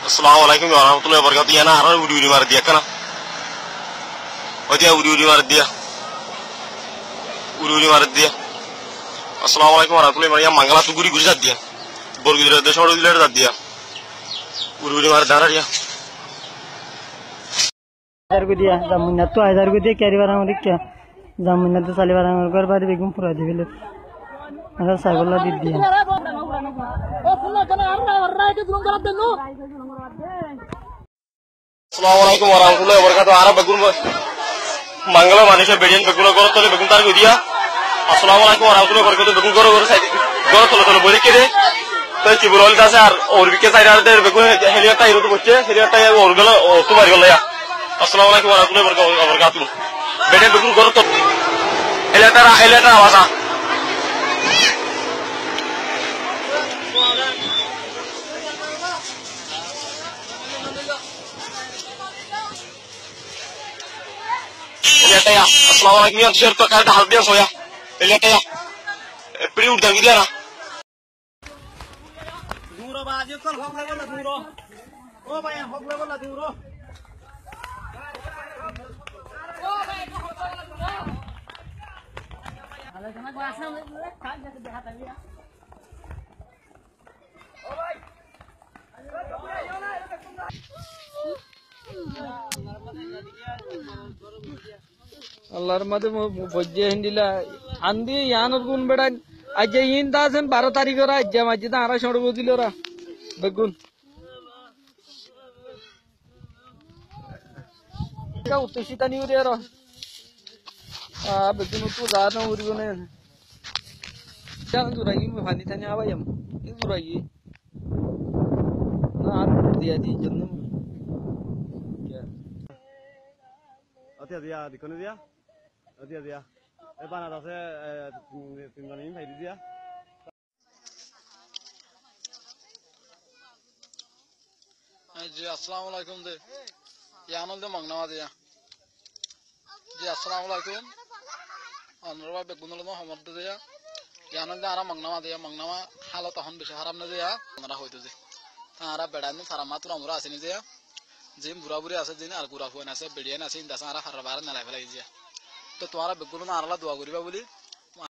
Assalamualaikum warahmatullahi wabarakatuh. Ya nah, arah udi mar dia kana. Oh dia udi mar dia. Udi mar dia. Assalamualaikum warahmatullahi wabarakatuh. Yang mangala tu guri guri zat dia. Bor guri zat shodu diler zat dia. Udi mar dara dia. हजार को दिया जमुना तो 1000 को दिया carry वाला मुझे क्या जमुना तो साले वाला मुझे कर बाद बेगम पूरा दे बिल्ले अगर सागला दे दिया Assalamualaikum warahmatullahi wabarakatuh. Arab begun mangala manusia bedian begun gor tole begun tar dia. Assalamualaikum warahmatullahi wabarakatuh. Begun gor tole boleh kede. तो चिबुरोल का सर और भी के साइड आते हैं बेगुन हेलियाटा इरो तो बच्चे हेलियाटा ये और गला तो बारी गला या अस्सलाम वालेकुम वरहमतुल्लाहि वबरकातुहू बेटे बेगुन गरो तो हेलियाटा आवाज़ हेलियाटा या अस्सलाम वालेकुम या शेर तो कर हाल दिया सोया हेलियाटा या पड़ी उठ दंगी दिया ना बाजू कल हक लेवल ला दूरो ओ भाई हक लेवल ला दूरो ओ भाई हक लेवल ला दूरो आलोचना को आसान ले काट दे देहात आविया ओ भाई अल्लाह मदे बज्जे हिंदिला आंधी यानर गुण बेडा आज इन दासन 12 तारीख रा आज माझी दारा सोडबो दिलो रा बेगुन का उतशिता नहीं उरे रा बेगुन तो जाना उरी ने jangan zurai mu hani tanya apa ya ini zurai ना दिया दी जन्म क्या अति दिया दिखने दिया अति दिया ए बाना दसे तीन दिन भाई दिया जी अस्सलाम वालेकुम दे यानल दे मंगना दिया जी अस्सलाम वालेकुम अनरवा बेगुनल नो हमर दिया यानल दे आरा मंगना दिया मंगना हालत हन बिशा हराम न दिया हमरा होइतो जे तारा बेडान सारा मातुरा मुरा आसिनि दिया जिम बुरा बुरी आसे जिन आर गुरा फोन आसे बेडियान आसे इंदा सारा हरबार न लाइफ लाइजिया तो तुम्हारा बेगुन आरला दुआ करिबा बोली